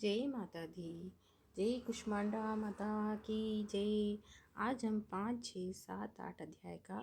जय माता दी। जय कुष्मांडा माता की जय। आज हम 5, 6, 7, 8 अध्याय का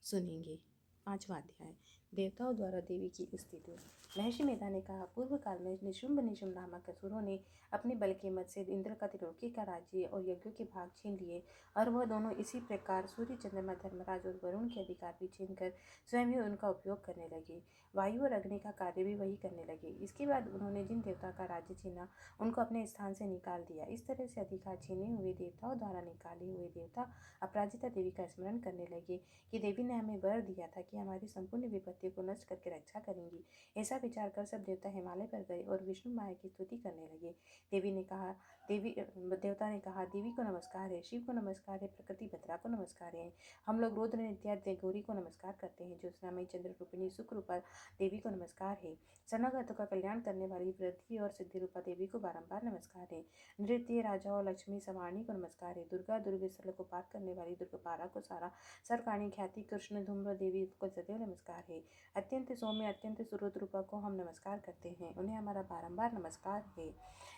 सुनेंगे। 5वां अध्याय, देवताओं द्वारा देवी की स्तुति। महर्षि मेधा ने कहा, पूर्व काल में निशुंभ नामक असुरों ने अपने बल के मत से इंद्र का त्रिलोकी का राज्य और यज्ञों के भाग छीन लिए, और वह दोनों इसी प्रकार सूर्य, चंद्रमा, धर्मराज और वरुण के अधिकार भी छीनकर स्वयं ही उनका उपयोग करने लगे। वायु और अग्नि का कार्य भी वही करने लगे। इसके बाद उन्होंने जिन देवता का राज्य छीना उनको अपने स्थान से निकाल दिया। इस तरह से अधिकार छीने हुए देवताओं द्वारा निकाले हुए देवता अपराजिता देवी का स्मरण करने लगे कि देवी ने हमें वर दिया था कि हमारी संपूर्ण विपत्तियों को नष्ट करके रक्षा करेंगी। ऐसा विचार कर सब देवता हिमालय पर गए और विष्णु माया की स्तुति करने लगे। देवता ने कहा, देवी को नमस्कार है, शिव को नमस्कार है, प्रकृति भद्रा को नमस्कार है। हम लोग रुद्र नित्या गौरी को नमस्कार करते हैं। ज्योत्स्नामयी चंद्र रूपिणी सुख रूपा देवी को नमस्कार है। शरणागतों का कल्याण करने वाली वृद्धि और सिद्धि रूपा देवी को बारंबार नमस्कार है। नृत्य राजाओं लक्ष्मी सवाणी को नमस्कार है। दुर्गा स्थल को पार करने वाली दुर्गपारा को सारा सरकाणी ख्याति कृष्ण धूम्र देवी को सदैव नमस्कार है। अत्यंत सौम्य अत्यंत सुरुद्र रूपा को हम नमस्कार करते हैं, उन्हें हमारा बारंबार नमस्कार है।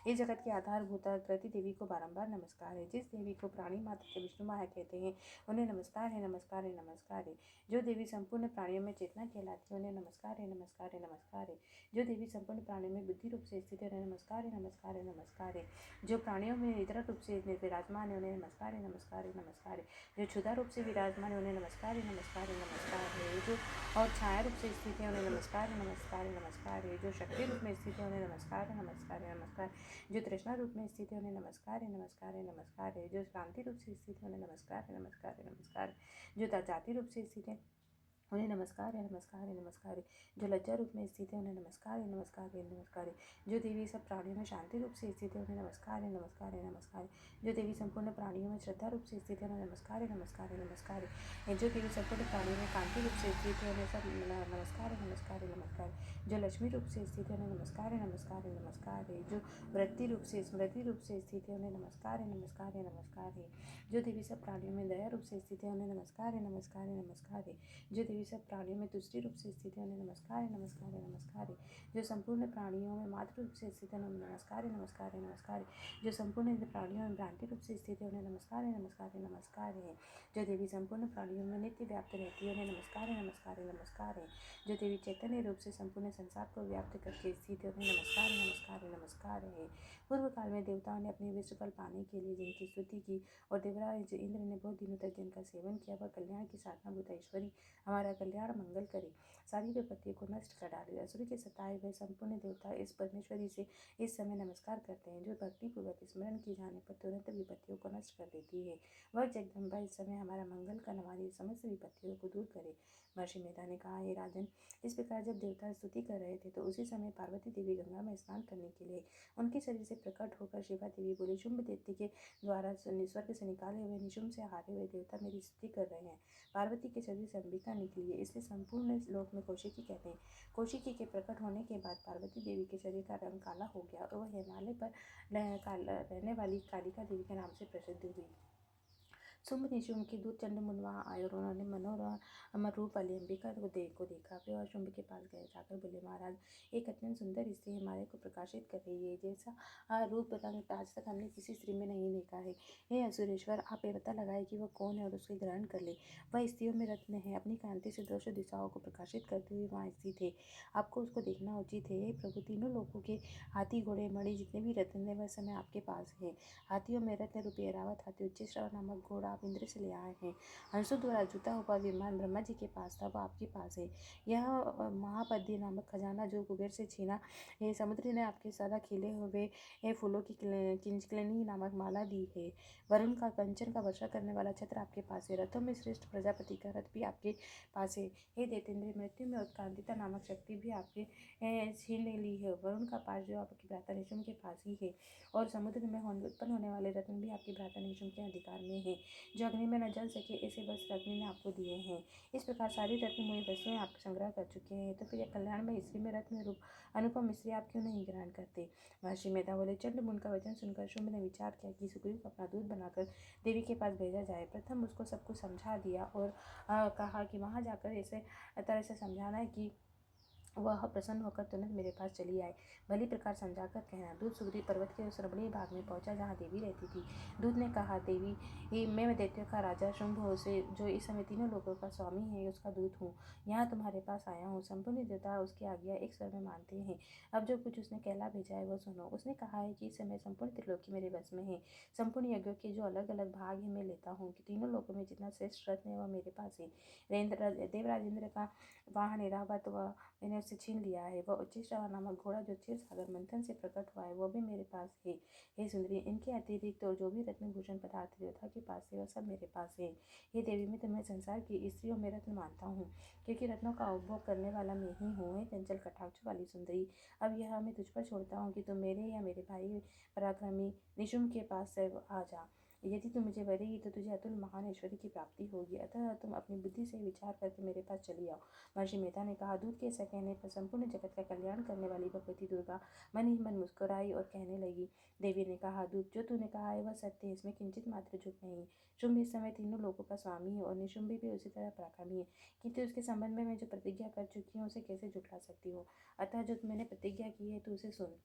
इस जगत के आधारभूता कृति देवी को बारंबार नमस्कार है। जिस देवी को प्राणी मात्र के विष्णु माया कहते हैं, उन्हें नमस्कार है, नमस्कार है, नमस्कार है। जो देवी संपूर्ण प्राणियों में चेतना कहलाती है, उन्हें नमस्कार है, नमस्कार है, नमस्कार है। जो देवी संपूर्ण प्राणियों में बुद्धि रूप से स्थित है, उन्हें नमस्कार है, नमस्कार है, नमस्कार है। जो प्राणियों में निद्रा रूप से विराजमान है, उन्हें नमस्कार है, नमस्कार है, नमस्कार है। जो क्षुधा रूप से विराजमान है, उन्हें नमस्कार है, नमस्कार है, नमस्कार है। जो और छाया रूप से स्थित है, उन्हें नमस्कार है, नमस्कार है, नमस्कार है। जो शक्ति रूप में स्थित है, उन्हें नमस्कार है, नमस्कार है, नमस्कार। जो तृष्णा रूप में स्थित है, उन्हें नमस्कार है, नमस्कार है, नमस्कार है। जो क्रांति रूप से स्थित है, उन्हें नमस्कार है, नमस्कार है, नमस्कार है। जो जाति रूप से स्थित है, उन्हें नमस्कार है, नमस्कार है, नमस्कार है। जो लज्जा रूप में स्थित है, उन्हें नमस्कार है, नमस्कार है, नमस्कार है। जो देवी सब प्राणियों में शांति रूप से स्थित है, उन्हें नमस्कार है, नमस्कार है, नमस्कार है। जो देवी संपूर्ण प्राणियों में श्रद्धा रूप से स्थित है, उन्हें नमस्कार है, नमस्कार है, नमस्कार है। जो देवी संपूर्ण प्राणियों में कांति रूप से स्थित है, उन्हें सब नमस्कार है, नमस्कार है, नमस्कार है। जो लक्ष्मी रूप से स्थित है, उन्हें नमस्कार है, नमस्कार है, नमस्कार है। जो वृत्ति रूप से स्मृति रूप से स्थित है, उन्हें नमस्कार है, नमस्कार है, नमस्कार है। जो देवी सब प्राणियों में दया रूप से स्थित है, उन्हें नमस्कार है, नमस्कार है, नमस्कार है। जो देवी सब प्राणियों में तुष्टि रूप से स्थित है, उन्हें नमस्कार है, नमस्कार है, नमस्कार है। जो संपूर्ण प्राणियों में मातृ रूप से स्थित है, उन्हें नमस्कार है, नमस्कार है, नमस्कार है। जो संपूर्ण प्राणियों में भ्रांति रूप से स्थित है, उन्हें नमस्कार है, नमस्कार है, नमस्कार है। जो देवी संपूर्ण प्राणियों में नित्य व्याप्त रहती है, उन्हें नमस्कार है, नमस्कार है, नमस्कार है। जो देवी चैतन्य रूप से संपूर्ण संसार को व्याप्त करके स्थित है, उन्हें नमस्कार है, नमस्कार है, नमस्कार है। पूर्व काल में देवताओं ने अपने विश्व फल पाने के लिए जिनकी स्तुति की और देवराज इंद्र ने बहुत दिनों तक जिनका सेवन किया, वह कल्याण की साधना भूता ईश्वरी हमारा कल्याण मंगल करे, सारी विपत्तियों को नष्ट कर डाले। असुर के सताए हुए संपूर्ण देवता इस परमेश्वरी से इस समय नमस्कार करते हैं, जो भक्ति पूर्वक स्मरण किए जाने पर तुरंत विपत्तियों को नष्ट कर देती है। वह जगदम्बा इस समय हमारा मंगल कर हमारी समस्त विपत्तियों को दूर करे। महर्षि मेधा ने कहा, हे राजन, इस प्रकार जब देवता स्तुति कर रहे थे तो उसी समय पार्वती देवी गंगा में स्नान करने के लिए उनके शरीर से प्रकट होकर शिवा देवी बोली, शुंभ दैत्य के द्वारा स्वर्ग से निकाले हुए निशुंभ से हारे हुए देवता मेरी स्तुति कर रहे हैं। पार्वती के शरीर से अंबिका निकली है, इसलिए संपूर्ण लोक में कौशिकी कहते हैं। कौशिकी के प्रकट होने के बाद पार्वती देवी के शरीर का रंग काला हो गया और वह हिमालय पर रहने वाली कालिका देवी के नाम से प्रसिद्ध हुई। शुंभ निशुंभ के दूत चंड मुंड वहाँ आए और उन्होंने मनोरम रूप वाली अंबिका को देखा। वे और शुंभ के पास गए, जाकर बोले, महाराज, एक अत्यंत सुंदर स्त्री हिमालय को प्रकाशित कर रही है, जैसा रूप रंग आज तक हमने किसी स्त्री में नहीं देखा है। हे असुरेश्वर, आप ये पता लगाए कि वह कौन है और उसके ग्रहण कर ले। वह स्त्रियों में रत्न है, अपनी कांति से दर्श दिशाओं को प्रकाशित करते हुए वहाँ स्थित है। आपको उसको देखना उचित है। हे प्रभु, तीनों लोगों के हाथी घोड़े मणि जितने भी रत्न है वह समय आपके पास है। हाथियों में रत्न रूपी ऐरावत हाथी उच्चैश्रव नामक घोड़ा आप इंद्र से ले आए हैं। हंसों द्वारा जुता हुआ विमान ब्रह्मा जी के पास था, वह आपके पास है। यह महापद्य नामक खजाना जो कुबेर से छीना है, समुद्र ने आपके सदा खिले हुए फूलों की किंचकलनी नामक माला दी है। वरुण का कंचन का वर्षा करने वाला छत्र आपके पास है। रथों में श्रेष्ठ प्रजापति का रथ भी आपके पास है। हे दैत्येंद्र, मृत्यु में उत्क्रांतिता नामक शक्ति भी आपके छीन ली है। वरुण का पास जो आपके भ्राता निशुंभ के पास ही है, और समुद्र में उत्पन्न होने वाले रत्न भी आपके भ्राता निशुंभ के अधिकार में है। जो अग्नि में न जल सके ऐसे वस्त्र अग्नि ने आपको दिए हैं। इस प्रकार सारी रत्नमयी वस्तुएं आप संग्रह कर चुके हैं, तो फिर कल्याण में स्त्री में रत्न रूप अनुपम स्त्री आप क्यों नहीं ग्रहण करते। महर्षि मेधा बोले, चंड मुंड का वचन सुनकर शुंभ ने विचार किया कि सुग्रीव को अपना दूत बनाकर देवी के पास भेजा जाए। प्रथम उसको सब कुछ समझा दिया और कहा कि वहाँ जाकर ऐसे तरह से समझाना है कि वह प्रसन्न होकर तुरंत मेरे पास चली आई। भली प्रकार समझाकर कहना। दूत सुग्रीव पर्वत के उस रमणीय भाग में पहुंचा जहाँ देवी रहती थी। दूत ने कहा, देवी, मैं दैत्यों का राजा शुंभ से जो इस समय तीनों लोगों का स्वामी है उसका दूत हूँ। यहाँ तुम्हारे पास आया हूँ। संपूर्ण देवता उसकी आज्ञा एक स्वर में मानते हैं। अब जो कुछ उसने कहला भेजा है वह सुनो। उसने कहा है कि इस समय संपूर्ण त्रिलोकी मेरे बस में है। संपूर्ण यज्ञों के जो अलग अलग भाग है मैं लेता हूँ कि तीनों लोगों में जितना श्रेष्ठ रत्न है वह मेरे पास है। देवराजेंद्र का वाहन ऐरावत वह मैंने उससे छीन लिया है। वह उच्चैश्रवा नामक घोड़ा जो क्षीर सागर मंथन से प्रकट हुआ है वह भी मेरे पास है। हे सुंदरी, इनके अतिरिक्त तो जो भी रत्न भूषण पदार्थ देवता के पास है वह सब मेरे पास है। हे देवी, मैं तुम्हें संसार की स्त्रियों में रत्न मानता हूँ, क्योंकि रत्नों का उपभोग करने वाला मैं ही हूँ। हे चंचल कटाक्ष वाली सुंदरी, अब यह मैं तुझ पर छोड़ता हूँ कि तुम मेरे या मेरे भाई पराक्रमी निशुम्भ के पास से आ जा। यदि तू मुझे वरेगी तो तुझे अतुल महान ऐश्वर्य की प्राप्ति होगी। अतः तुम अपनी बुद्धि से विचार करके मेरे पास चली आओ। महर्षि मेधा ने कहा। दूत के ऐसा कहने पर संपूर्ण जगत का कल्याण करने वाली भगवती दुर्गा मन ही मन मुस्कुराई और कहने लगी। देवी ने कहा, दूत, जो तूने कहा है वह सत्य है, इसमें किंचित मात्र झूठ नहीं। शुंभ इस समय तीनों लोगों का स्वामी है और निशुंभ भी उसी तरह पराक्रमी है, किंतु उसके संबंध में मैं जो प्रतिज्ञा कर चुकी हूँ उसे कैसे झुठला सकती हूँ। अतः जो मैंने प्रतिज्ञा की है तो उसे सुन।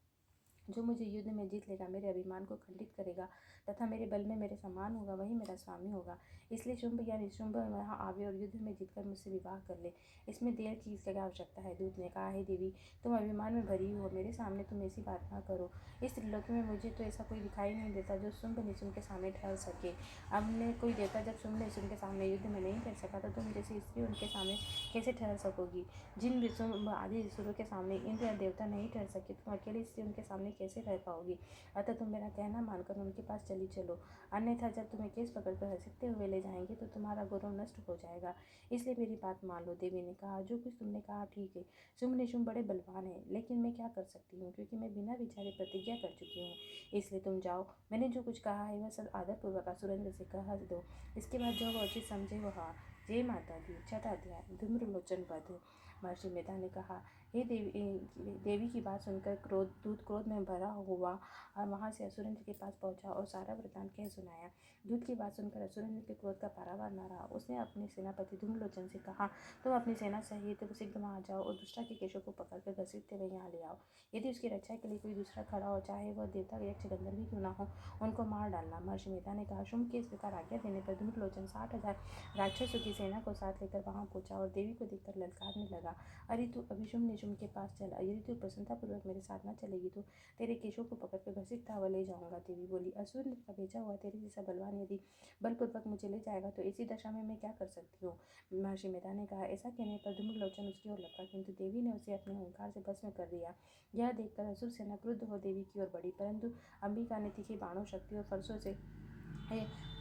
जो मुझे युद्ध में जीत लेगा, मेरे अभिमान को खंडित करेगा तथा मेरे बल में मेरे समान होगा, वही मेरा स्वामी होगा। इसलिए शुंभ या निशुंभ वहाँ आवे और युद्ध में जीतकर मुझसे विवाह कर ले। इसमें देर की क्या आवश्यकता है। दूत ने कहा, हे देवी, तुम अभिमान में भरी हो, मेरे सामने तुम ऐसी बात ना करो। इस त्रिलोकी में मुझे तो ऐसा कोई दिखाई नहीं देता जो शुंभ निशुंभ के सामने ठहर सके। हमने कोई देवता जब शुंभ निशुंभ के सामने युद्ध में नहीं कर सका तो तुम जैसी स्त्री उनके सामने कैसे ठहर सकोगी। जिन विशुंभ आदि असुरों के सामने इंद्र या देवता नहीं ठहर सके, तुम अकेली स्त्री उनके सामने कैसे रह पाओगी। अतः तुम मेरा कहना मानकर उनके पास चली चलो, अन्यथा जब तुम्हें केस पकड़कर घसीटते हुए ले जाएंगे तो तुम्हारा गौरव नष्ट हो जाएगा। इसलिए मेरी बात मान लो। देवी ने कहा, जो कुछ तुमने कहा ठीक है। शुंभ निशुंभ बड़े बलवान है, लेकिन मैं क्या कर सकती हूँ, क्योंकि मैं बिना विचारे प्रतिज्ञा कर चुकी हूँ। इसलिए तुम जाओ, मैंने जो कुछ कहा है वह सब आदरपूर्वक असुरेंद्र से कह दो। इसके बाद जो वह उचित समझे वह। जय माता दी। छठा अध्याय, धूम्रलोचन वध। महर्षि मेधा ने कहा, हे देवी की बात सुनकर दूत क्रोध में भरा हुआ और वहाँ से असुरेंद्र के पास पहुंचा और सारा वृतांत कह सुनाया। दूत की बात सुनकर असुरेंद्र के क्रोध का पारावार न रहा। उसने अपने सेनापति धूम्रलोचन से कहा, तुम अपनी सेना सहित शीघ्र वहाँ जाओ और दुष्टा के केशों को पकड़कर घसीटते हुए यहाँ ले आओ। यदि उसकी रक्षा के लिए कोई दूसरा खड़ा हो, चाहे वह देवता यक्ष गंधर्व भी क्यों न हो, उनको मार डालना। महर्षि मेधा ने कहा। शुंभ के इस प्रकार आज्ञा देने पर धूम्रलोचन 60,000 राक्षसों की सेना को साथ लेकर वहाँ पहुंचा और देवी को देखकर ललकारने लगा, अरे तू अभी शुंभ निशुंभ के पास चल। यदि तू प्रसन्नतापूर्वक मेरे साथ न चलेगी तो तेरे केशों को पकड़कर घसीटता हुआ ले जाऊंगा। देवी बोली, असुर का भेजा हुआ तेरे जैसा बलवान यदि बलपूर्वक मुझे ले जाएगा तो इसी दशा में मैं क्या कर सकती हूँ। महर्षि मेधा ने कहा। ऐसा कहने पर धूम्रलोचन उसकी ओर लपका, किंतु देवी ने उसे अपने अहंकार से भस्म कर दिया। यह देखकर असुर सेना क्रुद्ध हो देवी की ओर बढ़ी, परंतु अंबिका ने तीखी बाणों, शक्ति और फरसों से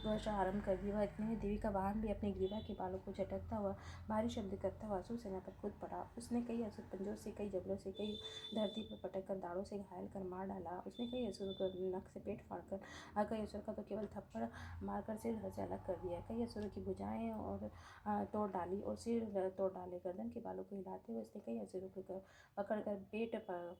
वर्षा आरंभ कर दी। वह इतने में देवी का वाहन भी अपनी ग्रीवा के बालों को झटकता हुआ भारी शब्द करता हुआ असुर सेना पर कूद पड़ा। उसने कई असुर पंजों से, कई जबड़ों से, कई धरती पर पटक कर दाड़ों से घायल कर मार डाला। उसने कई असुरों को नख से पेट फाड़कर और कई असुर का तो केवल थप्पड़ मारकर सिर धड़ से अलग कर दिया। कई असुरों की भुजाएं और तोड़ डाली और सिर तोड़ डाले। गर्दन के बालों को हिलाते हुए उसने कई असुरों को पकड़कर पेट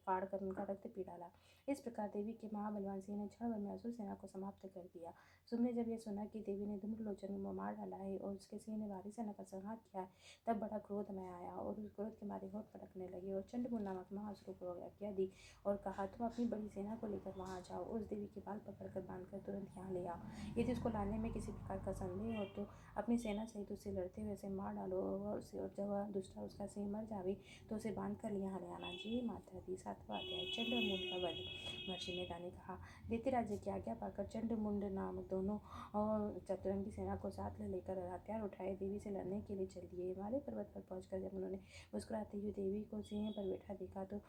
फाड़ कर उनका रक्त पी डाला। इस प्रकार देवी के महाबलवान सिंह ने क्षण भर में असुर सेना को समाप्त कर दिया। शुंभ ने जब यह सुना कि देवी ने धूम्रलोचन को मार डाला है और उसके सिंह ने भारी सेना का संहार किया है, तब बड़ा क्रोध में आया और उस क्रोध के मारे होठ फटकने लगे और चंडमुंड नामक महाअसुर को आज्ञा दी और कहा, तुम अपनी बड़ी सेना को लेकर वहां जाओ। उस देवी के बाल पकड़कर बांधकर तुरंत यहाँ ले आओ। यदि उसको लाने में किसी प्रकार का संदेह हो तो अपनी सेना सहित उससे लड़ते हुए उसे मार डालो और जब वह दुष्टा उसका सिंह मर जावे तो उसे बांध कर यहाँ ले आना। जी माता दी। सातवां अध्याय, चंडमुंड का वध। महर्षि मेधा ने कहा, दैत्य राज्य की आज्ञा पाकर चंडमुंड नामक दोनों और चतुरंगी सेना को साथ ले लेकर हथियार उठाए देवी से लड़ने के लिए चल दिए। हिमालय पर्वत पर पहुंचकर जब उन्होंने मुस्कुराती हुई देवी को सिंह पर बैठा देखा तो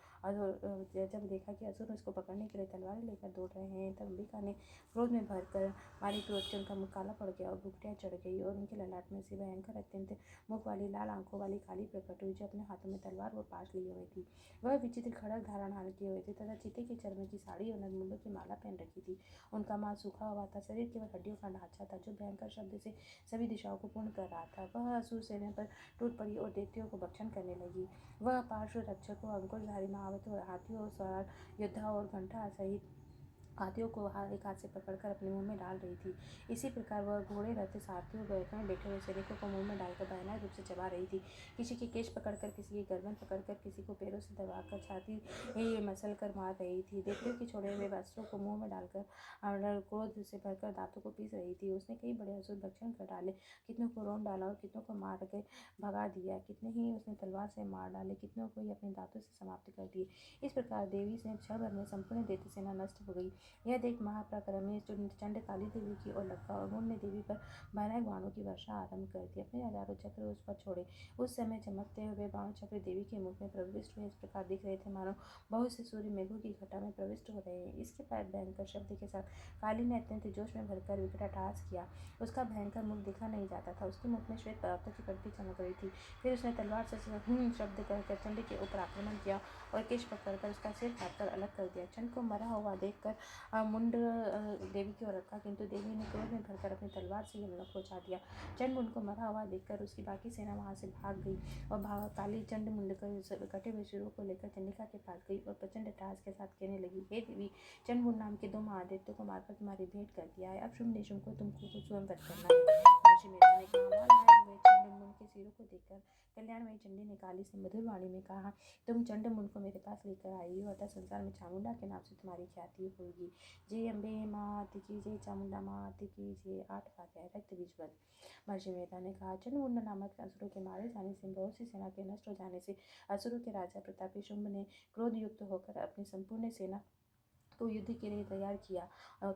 जब देखा कि असुर उसको पकड़ने के लिए तलवारें लेकर दौड़ रहे हैं, तब अंबिका ने क्रोध में भरकर मारी क्रोध से उनका मुख काला पड़ गया और भुखटियाँ चढ़ गई और उनके ललाट में से भयंकर अत्यंत मुख वाली लाल आंखों वाली काली प्रकट हुई, जो अपने हाथों में तलवार व पाश लिए हुए थी। वह विचित्र खड़ग धारण किए हुए थे तथा चीते के चर्म की साड़ी और नगमुंडों की माला पहन रखी थी। उनका मांस सूखा हुआ था, शरीर केवल हड्डियों का ढांचा था, जो भयंकर शब्द से सभी दिशाओं को पूर्ण कर रहा था। वह असुर सेना पर टूट पड़ी और दैत्यों को भक्षण करने लगी। वह पार्श्व रक्षकों, अंकुशधारी महावतों, हाथियों, सवार योद्धाओं और घंटा सहित हाथियों को एक हाथ से पकड़कर अपने मुंह में डाल रही थी। इसी प्रकार वह घोड़े रथ सारथियों बैठक में बैठे हुए सैनिकों को मुंह में डालकर भयानक रूप से चबा रही थी। किसी के केश पकड़कर, किसी की गर्दन पकड़कर, किसी को पैरों से दबाकर छाती मसल कर मार रही थी। देवतियों के छोड़े हुए वस्त्रों को मुंह में डालकर क्रोध से भरकर दांतों को पीस रही थी। उसने कई बड़े असुर भक्षण कर डाले, कितनों को रौंद डाला और कितनों को मार के भगा दिया। कितने ही उसने तलवार से मार डाले, कितनों को ही अपने दांतों से समाप्त कर दिए। इस प्रकार देवी से क्षण भर में संपूर्ण दैत्य सेना नष्ट हो गई। यह देख महापराक्रमी चंड काली देवी की ओर लपका और उन्होंने देवी पर भयानक बाणों की वर्षा आरंभ कर दी। अपने हजारों चक्र उस पर छोड़े। उस समय चमकते हुए बाण चक्र देवी के मुख में प्रविष्ट हुए इस प्रकार दिख रहे थे मानो बहुत से सूर्य मेघों की घटा में प्रविष्ट हो रहे हैं। इसके बाद भयंकर शब्द के साथ काली ने अत्यंत जोश में भरकर विकटाटहास किया। उसका भयंकर मुख देखा नहीं जाता था। उसके मुख में श्वेत पदार्थों की पंक्ति चमक रही थी। फिर उसने तलवार से शब्द कर चंड के ऊपर आक्रमण किया और केश पकड़कर उसका सिर काटकर अलग कर दिया। चंड को मरा हुआ देखकर मुंड देवी की ओर रखा, किंतु देवी ने क्रोध में भरकर अपनी तलवार से यमलोक पहुंचा दिया। चंड मुंड को मरा हुआ देखकर उसकी बाकी सेना वहां से भाग गई और काली चंड मुंड कर कटे हुए सिरों को लेकर चंडिका के पास गई और प्रचंड अट्टहास के साथ कहने लगी, हे देवी, चंड मुंड नाम के 2 महादैत्यों को मारकर तुम्हारी भेंट कर दिया है। अब शुंभ निशुंभ को तुमको स्वयं वध करना है। महर्षि मेधा ने कहा, वह लाए हुए चंड मुंड के सिरों को देखकर कल्याणमयी चंडी ने काली से मधुर वाणी में कहा, तुम चंड मुंड को मेरे पास लेकर आई हो, अतः संसार में चामुंडा के नाम से तुम्हारी ख्याति होगी। जय अम्बे मात की जय, चामुंडा मात की जय। 8वां अध्याय रक्त बीज वध। महर्षि मेधा ने कहा, चंडमुंड नामक असुरों के मारे जाने से, बहुत सी सेना के नष्ट हो जाने से असुरों के राजा प्रतापी शुंभ ने क्रोध युक्त होकर अपनी संपूर्ण सेना को युद्ध के लिए तैयार किया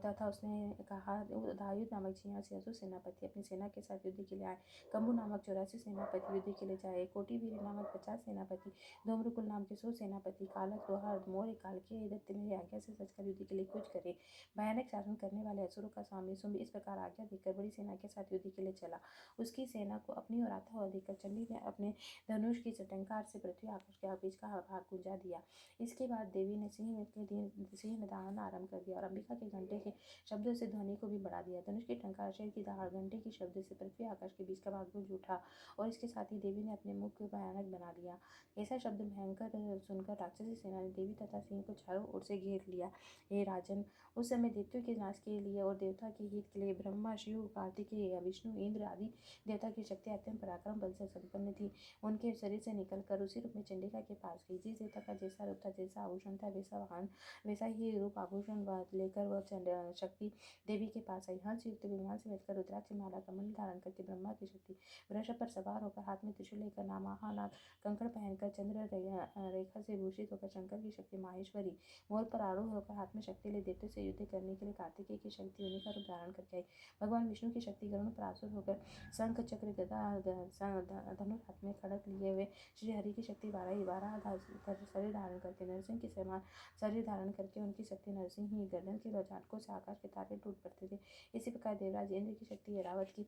तथा उसने कहा, दायुद नामक 86 असुर सेनापति अपनी सेना के साथ युद्ध के लिए आए। कम्बु नामक 84 सेनापति युद्ध के लिए जाए। कोटिवीर नामक 50 सेनापति, धूम्रकुल नाम के 100 सेनापति, कालक दोहर मोर काल के दैत्य मेरी आज्ञा से सचकर युद्ध के लिए कूच करे। भयानक शासन करने वाले असुरों का स्वामी शुंभ इस प्रकार आज्ञा देकर बड़ी सेना के साथ युद्ध के लिए चला। उसकी सेना को अपनी ओर आता हुआ देखकर चंडी ने अपने धनुष की टंकार से पृथ्वी आकाश के बीच का भाग गुंजा दिया। इसके बाद देवी ने सिंह दाहन आरंभ कर दिया और अंबिका के घंटे के शब्दों से ध्वनि को भी बढ़ा दिया। धनुष की टंकार, शेर की दहाड़, घंटे की शब्द से पृथ्वी आकाश के बीच का भाग गूंज उठा और इसके साथ ही देवी ने अपने मुख को भयानक बना लिया। ऐसा शब्द भयंकर सुनकर राक्षसी सेना ने देवी तथा सिंह को चारों ओर से घेर लिया। हे राजन, उस समय दैत्यों के नाश के लिए और देवता के हित के लिए ब्रह्मा, शिव, कार्तिकेय, विष्णु, इंद्र आदि देवता की शक्ति अत्यंत पराक्रम बल से संपन्न थी। उनके शरीर से निकलकर उसी रूप में चंडिका के पास गई। जिस देवता का जैसा रूप था, जैसा आभूषण था, वैसा वाहन, वैसा ही रूप आभूषण लेकर वह शक्ति देवी के पास आई। हंस युक्त विमान से बैठकर रुद्राक्ष माला कमंडल धारण करके ब्रह्मा की शक्ति, वृषभ पर सवार होकर हाथ में त्रिशूल लेकर नामाहानाथ, कंकड़ पहनकर चंद्र रेखा से भूषित होकर शंकर की शक्ति माहेश्वरी, मोर पर आरूढ़ होकर हाथ में शक्ति ले दैत्यों से युद्ध करने के लिए कार्तिकेय की शक्ति उन्हीं का रूप धारण करके आई। भगवान विष्णु की शक्ति गरुड़ पर आसूर होकर शंख चक्र गदा धनुष हाथ में खड़क लिए हुए श्री हरि की शक्ति बारह शरीर धारण करके नरसिंह के समान शरीर धारण करके, उनकी शक्ति नरसिंह ही गर्दन के झटकों से आकाश के तारे टूट पड़ते थे। इसी प्रकार देवराज इंद्र की शक्ति ऐरावत की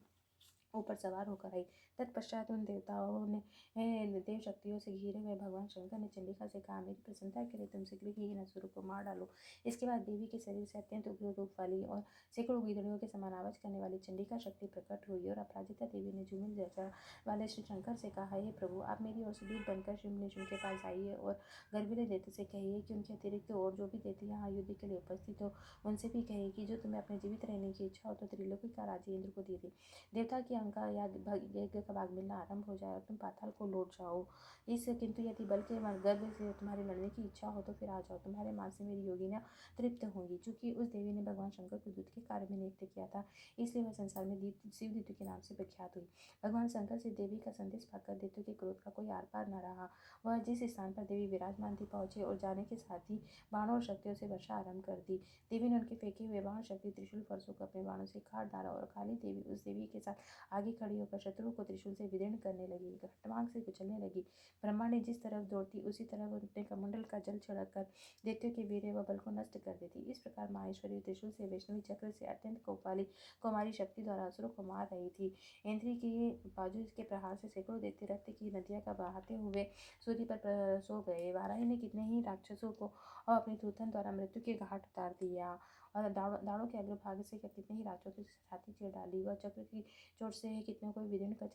ऊपर सवार होकर आई। तत्पश्चात उन देवताओं ने देव शक्तियों से घिरे हुए भगवान शंकर ने चंडिका से कहा, मेरी प्रसन्नता के लिए तुम शीघ्र ही इन असुरों को मार डालो। इसके बाद देवी के शरीर से अत्यंत उग्र रूप वाली और सैकड़ों गीदड़ियों के समान आवाज करने वाली चंडिका शक्ति प्रकट हुई और अपराजिता देवी ने झूमिल जैसा वाले श्री शंकर से कहा, हे प्रभु, आप मेरी ओर से दूर बनकर शुंभ निशुंभ के पास आइए और गर्भिले दैत्य से कहिए कि उनके अतिरिक्त और जो भी दैत्य यहाँ युद्ध के लिए उपस्थित हो, उनसे भी कहिए कि जो तुम्हें अपने जीवित रहने की इच्छा हो तो त्रिलोकी का राज्य इंद्र को दे दे। देवता की अंका या यज्ञ का भाग मिलना आरंभ हो जाए और तुम पाताल को लौट जाओ। किंतु यदि बल के गर्भ से तुम्हारे लड़ने की इच्छा हो तो फिर आ जाओ, तुम्हारे मांस से मेरी योगिनियां तृप्त होंगी। चूंकि उस देवी ने भगवान शंकर को दूत के कार्य में नियुक्त किया था, इसलिए वह संसार में शिव दैत्य के नाम से प्रख्यात हुई। भगवान शंकर से देवी का संदेश पाकर दैत्यों के क्रोध का कोई आर पार न रहा। वह जिस स्थान पर देवी विराजमान थी पहुंचे और जाने के साथ ही बाणों और शक्तियों से वर्षा आरंभ कर दी। देवी ने उनके फेंके हुए बाण शक्ति त्रिशूल फरसों को अपने बाणों से काट डाला और काली देवी उस देवी के साथ आगे खड़ी होकर शत्रु को त्रिशूल से विदीर्ण करने लगी, खटवांग से कुचलने लगी। ब्रह्मा ने जिस तरफ दौड़ती उसी तरफ अपने कमंडल का जल छिड़क कर दैत्यों के वीर्य व बल को नष्ट कर देती। इस प्रकार माहेश्वरी त्रिशूल से वैष्णवी चक्र से अत्यंत कोप वाली कुमारी शक्ति द्वारा असुरों को मार रही थी। इंद्री के बाजू के प्रहार से सैकड़ों दैत्य रक्त की नदियां का बहाते हुए सूर्य पर सो गए। वाराही ने कितने ही राक्षसों को अपनी थूथन द्वारा मृत्यु के घाट उतार दिया और दाड़ों के अग्रभाग से कितने ही राक्षसों की छाती चीर डाली। वह चक्र की चोट से कितनों को विदीर्ण कर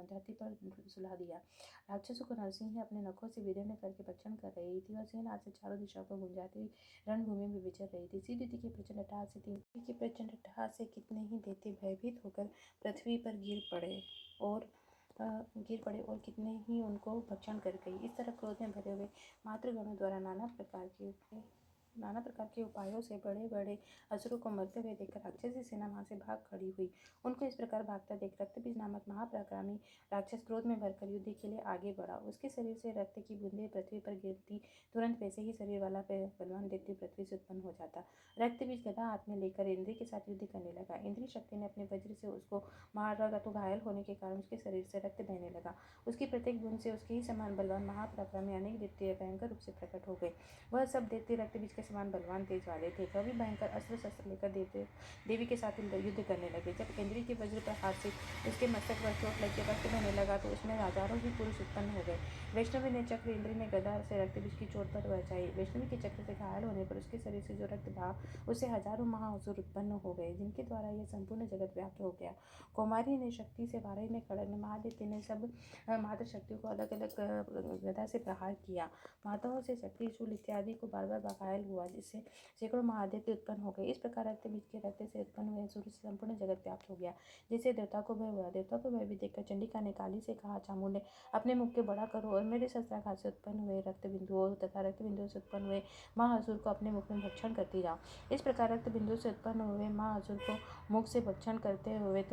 धरती पर सुला दिया। राक्षसों को नरसिंह अपने नखों से विदीर्ण करके भक्षण कर रही थी और सिंहनाद से चारों दिशाओं को गुंजाती हुई रणभूमि में विचर रही थी। सीधी की प्रचंड अट्टहास से कितने ही दैत्य भयभीत होकर पृथ्वी पर गिर पड़े और कितने ही उनको भक्षण कर गई। इस तरह क्रोध में भरे हुए मातृगणों द्वारा नाना प्रकार के उपायों से बड़े बड़े असुरों को मरते हुए देखकर राक्षसी सेना वहां से भाग खड़ी हुई। उनको इस प्रकार भागता देख रक्तबीज नामक महापराक्रमी राक्षस क्रोध में भरकर युद्ध के लिए आगे बढ़ा। उसके शरीर से रक्त की बूंदें पृथ्वी पर गिरती, तुरंत वैसे ही शरीर वाला बलवान दैत्य पृथ्वी से उत्पन्न हो जाता। रक्तबीज गदा हाथ में लेकर इंद्र के साथ युद्ध करने लगा। इंद्र शक्ति ने अपने वज्र से उसको मारा तो घायल होने के कारण उसके शरीर से रक्त बहने लगा। उसकी प्रत्येक बूंद से उसके ही समान बलवान महापराक्रमी अनेक दैत्य भयंकर रूप से प्रकट हो गए। वह सब दैत्य रक्तबीज के समान बलवान तेज वाले थे। वह भी भयंकर अस्त्र शस्त्र लेकर देवी के साथ युद्ध करने लगे। जब इंद्र के वज्र प्रहार से उसके मस्तक पर चोट लग के रक्त बहने लगा तो उसमें हजारों ही पुरुष उत्पन्न हो गए। वैष्णवी ने चक्र, इंद्र ने गदा से रक्तबीज की चोट पर बचाई। वैष्णवी के चक्र से घायल होने पर उसके शरीर से जो रक्त बहा उससे हजारों महाअसुर उत्पन्न हो गए, जिनके द्वारा यह संपूर्ण जगत व्याप्त हो गया। कौमारी ने शक्ति से, वाराही ने खड्ग ने, महादित्य ने सब मात्र शक्तियों को अलग अलग गदा से प्रहार किया। माताओं से शक्ति, शूल इत्यादि को बार बार घायल हुआ, जिससे सैकड़ों महादित्य उत्पन्न हो गए। इस प्रकार रक्तबीज के रक्त से उत्पन्न हुए असुर से संपूर्ण जगत व्याप्त हो गया, जिससे देवता को भय हुआ। देवता को भय भी देखकर चंडिका ने काली से कहा, चामुंडे, अपने मुख के बड़ा करो और मेरे शस्त्राघात से उत्पन्न हुए रक्त बिंदुओं तथा रक्त बिंदुओं से उत्पन्न हुए महाअसुर को अपने मुख में भक्षण करती जाओ। इस प्रकार रक्त बिंदु से उत्पन्न हुए महाअसुर को मुख से भक्षण करते हुए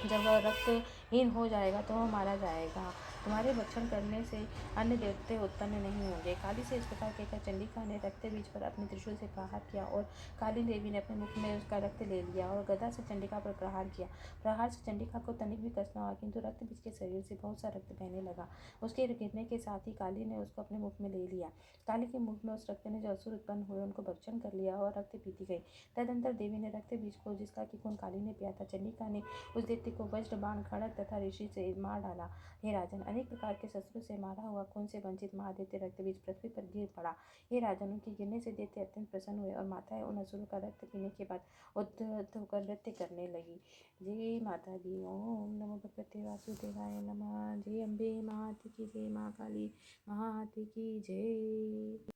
जब वह रक्तहीन हो जाएगा तो वह मारा जाएगा। तुम्हारे भक्षण करने से अन्य देवते उत्पन्न नहीं होंगे। काली से इस प्रकार कहकर चंडिका ने रक्तबीज पर अपने त्रिशूल से प्रहार किया और काली देवी ने अपने मुख में उसका रक्त ले लिया और गदा से चंडिका पर प्रहार किया। प्रहार से चंडिका को तनिक भी कष्ट न हुआ, किंतु रक्तबीज के शरीर से बहुत सा रक्त बहने लगा। उसके गिरने के साथ ही काली ने उसको अपने मुख में ले लिया। काली के मुख में उस रक्त ने जो असुर उत्पन्न हुए उनको भक्षण कर लिया और रक्त पीती गई। तदंतर देवी ने रक्तबीज को, जिसका कि खून काली ने पिया था, चंडिका ने उस दैत्य को वज्र, बाण, खड्ग तथा ऋषि से मार डाला। हे राजन, अनेक प्रकार के शस्त्रों से मारा हुआ खून से वंचित महादैत्य रक्तबीज पृथ्वी पर गिर पड़ा। हे राजन, उनके गिरने से दैत्य अत्यंत प्रसन्न हुए और माताएं उन असुरों का रक्त पीने के बाद उद्धत होकर नृत्य करने लगी। जय माता दी। ओम नमो भगवते वासुदेवाय नमः। जय अम्बे मात की जय, माँ काली मात की जय।